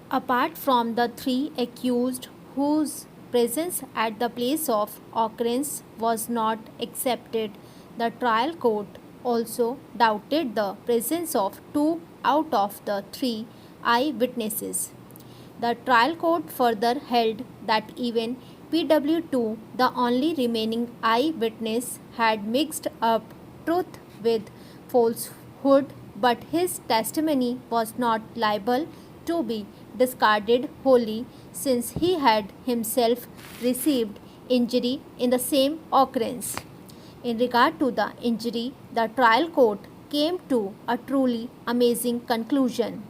Apart from the three accused whose presence at the place of occurrence was not accepted, the trial court also doubted the presence of two out of the three eyewitnesses. The trial court further held that even PW2, the only remaining eyewitness, had mixed up truth with falsehood, but his testimony was not liable to be discarded wholly, since he had himself received injury in the same occurrence. In regard to the injury, the trial court came to a truly amazing conclusion.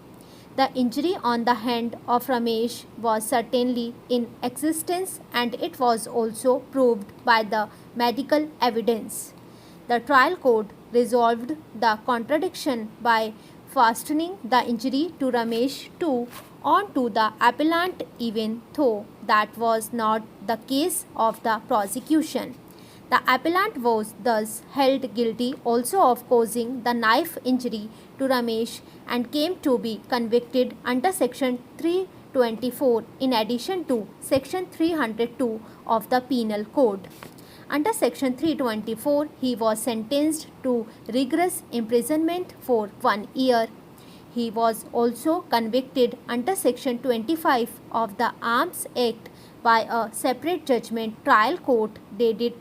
The injury on the hand of Ramesh was certainly in existence, and it was also proved by the medical evidence. The trial court resolved the contradiction by fastening the injury to Ramesh too onto the appellant, even though that was not the case of the prosecution. The appellant was thus held guilty also of causing the knife injury to Ramesh and came to be convicted under section 324 in addition to section 302 of the Penal Code. Under section 324, he was sentenced to rigorous imprisonment for 1 year. He was also convicted under section 25 of the Arms Act by a separate judgment trial court dated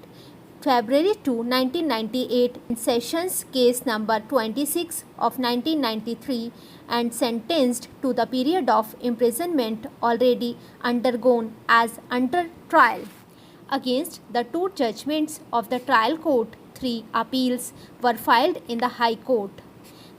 February 2, 1998 in Sessions case number 26 of 1993 and sentenced to the period of imprisonment already undergone as under trial. Against the two judgments of the trial court, 3 appeals were filed in the High Court.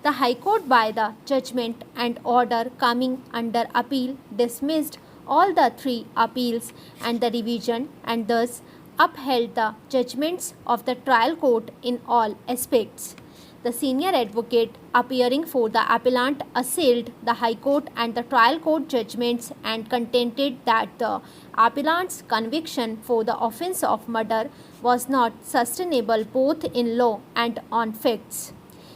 The High Court, by the judgment and order coming under appeal, dismissed all the 3 appeals and the revision, and thus upheld the judgments of the trial court in all aspects. The senior advocate appearing for the appellant assailed the High Court and the trial court judgments and contended that the appellant's conviction for the offence of murder was not sustainable both in law and on facts.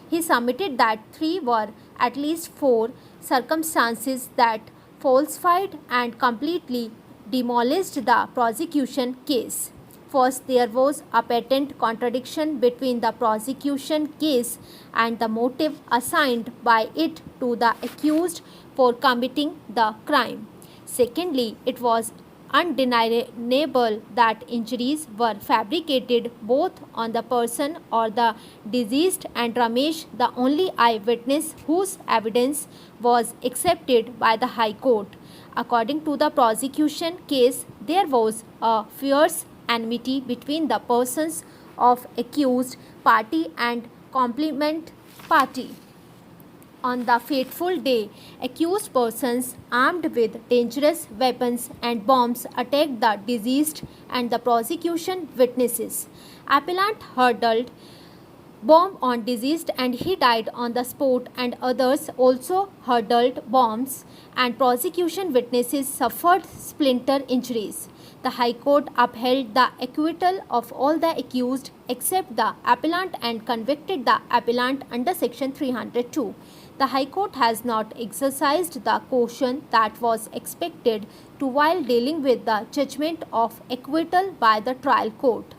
He submitted that 3 were at least 4 circumstances that falsified and completely demolished the prosecution case. First, there was a patent contradiction between the prosecution case and the motive assigned by it to the accused for committing the crime. Secondly, it was undeniable that injuries were fabricated both on the person or the deceased, and Ramesh, the only eyewitness whose evidence was accepted by the High Court. According to the prosecution case, there was a fierce enmity between the persons of accused party and complainant party. On the fateful day, accused persons armed with dangerous weapons and bombs attacked the deceased and the prosecution witnesses. Appellant hurled bomb on deceased and he died on the spot, and others also hurled bombs and prosecution witnesses suffered splinter injuries. The High Court upheld the acquittal of all the accused except the appellant and convicted the appellant under section 302. The High Court has not exercised the caution that was expected to while dealing with the judgment of acquittal by the trial court.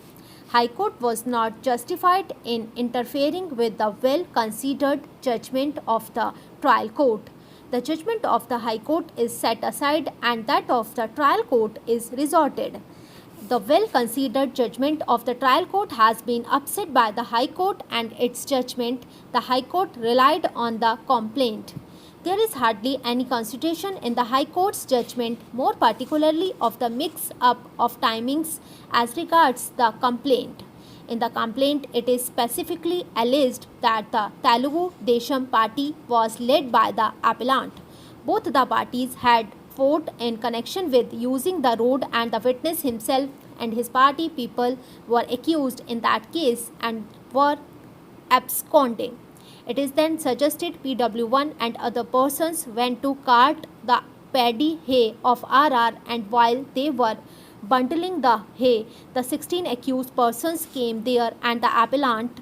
High Court was not justified in interfering with the well-considered judgment of the trial court. The judgment of the High Court is set aside and that of the trial court is resorted. The well-considered judgment of the trial court has been upset by the High Court and its judgment. The High Court relied on the complaint. There is hardly any consideration in the High Court's judgment, more particularly of the mix-up of timings as regards the complaint. In the complaint, it is specifically alleged that the Telugu Desam party was led by the appellant. Both the parties had fought in connection with using the road, and the witness himself and his party people were accused in that case and were absconding. It is then suggested PW1 and other persons went to cart the paddy hay of RR, and while they were bundling the hay, the 16 accused persons came there and the appellant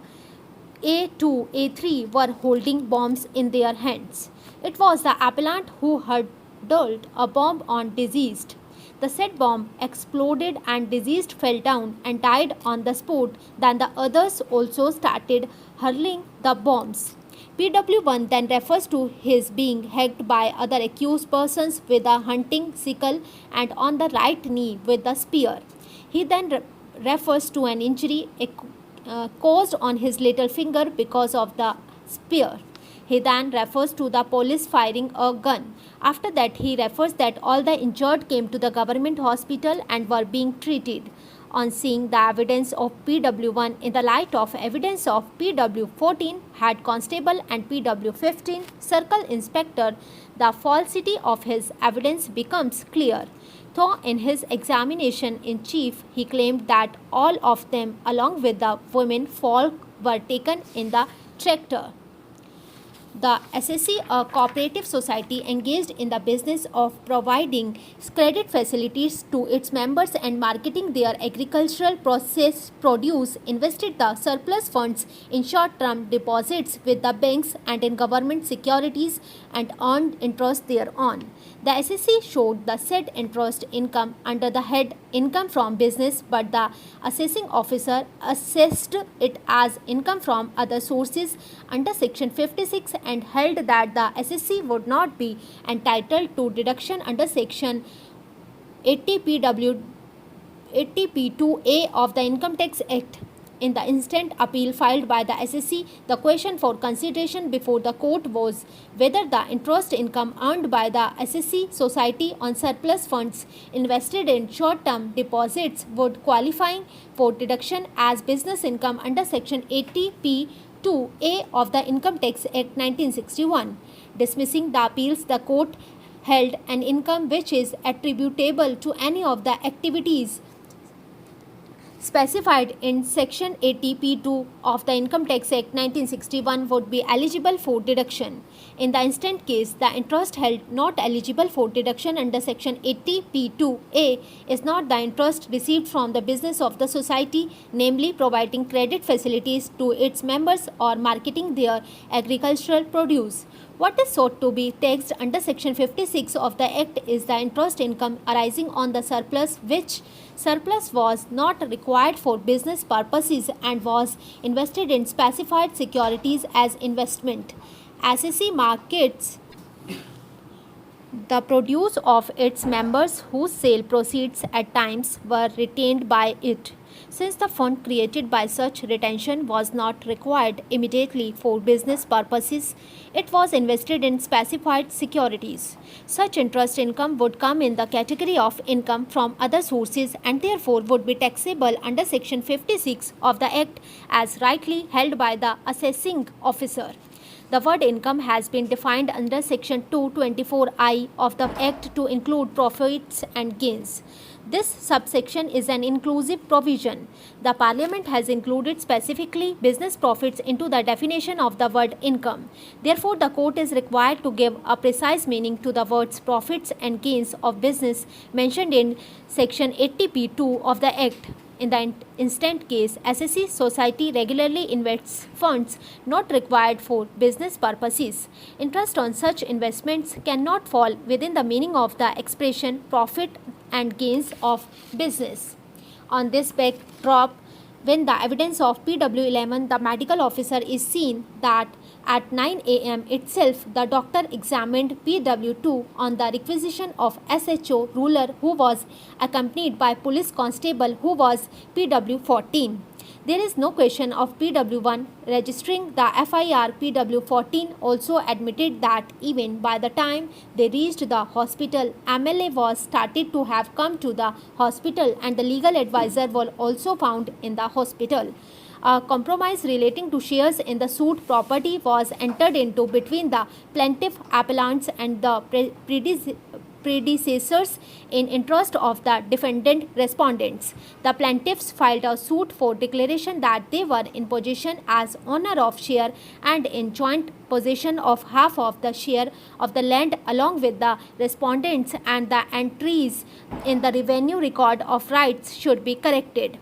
A2, A3 were holding bombs in their hands. It was the appellant who had dropped a bomb on deceased. The said bomb exploded and deceased fell down and died on the spot. Then the others also started hurling the bombs. PW1 then refers to his being hacked by other accused persons with a hunting sickle and on the right knee with a spear. He then refers to an injury caused on his little finger because of the spear. He then refers to the police firing a gun. After that, he refers that all the injured came to the government hospital and were being treated. On seeing the evidence of PW1 in the light of evidence of PW14, head constable and PW15, circle inspector, the falsity of his evidence becomes clear. Though in his examination in chief, he claimed that all of them, along with the women folk, were taken in the tractor. The SSC, a cooperative society engaged in the business of providing credit facilities to its members and marketing their agricultural processed produce, invested the surplus funds in short-term deposits with the banks and in government securities and earned interest thereon. The SSC showed the said interest income under the head income from business, but the assessing officer assessed it as income from other sources under section 56 and held that the SSC would not be entitled to deduction under section 80P2A of the Income Tax Act. In the instant appeal filed by the SSC, the question for consideration before the court was whether the interest income earned by the SSC society on surplus funds invested in short-term deposits would qualify for deduction as business income under section 80P2A of the Income Tax Act 1961. Dismissing the appeals, the court held an income which is attributable to any of the activities specified in section 80P2 of the Income Tax Act 1961 would be eligible for deduction. In the instant case, the interest held not eligible for deduction under section 80P2A is not the interest received from the business of the society, namely providing credit facilities to its members or marketing their agricultural produce. What is sought to be taxed under section 56 of the Act is the interest income arising on the surplus, which surplus was not required for business purposes and was invested in specified securities as investment. SSC markets the produce of its members whose sale proceeds at times were retained by it. Since the fund created by such retention was not required immediately for business purposes, it was invested in specified securities. Such interest income would come in the category of income from other sources and therefore would be taxable under section 56 of the Act as rightly held by the assessing officer. The word income has been defined under section 224I of the Act to include profits and gains. This subsection is an inclusive provision. The Parliament has included specifically business profits into the definition of the word income. Therefore, the court is required to give a precise meaning to the words profits and gains of business mentioned in section 80P2 of the Act. In the instant case, SSC society regularly invests funds not required for business purposes. Interest on such investments cannot fall within the meaning of the expression profit and gains of business. On this backdrop, when the evidence of PW11, the medical officer, is seen that at 9 a.m. itself, the doctor examined PW2 on the requisition of SHO ruler who was accompanied by police constable who was PW14. There is no question of PW1 registering the FIR. PW14 also admitted that even by the time they reached the hospital, MLA was started to have come to the hospital and the legal advisor was also found in the hospital. A compromise relating to shares in the suit property was entered into between the plaintiff appellants and the predecessors in interest of the defendant respondents. The plaintiffs filed a suit for declaration that they were in possession as owner of share and in joint possession of half of the share of the land along with the respondents, and the entries in the revenue record of rights should be corrected.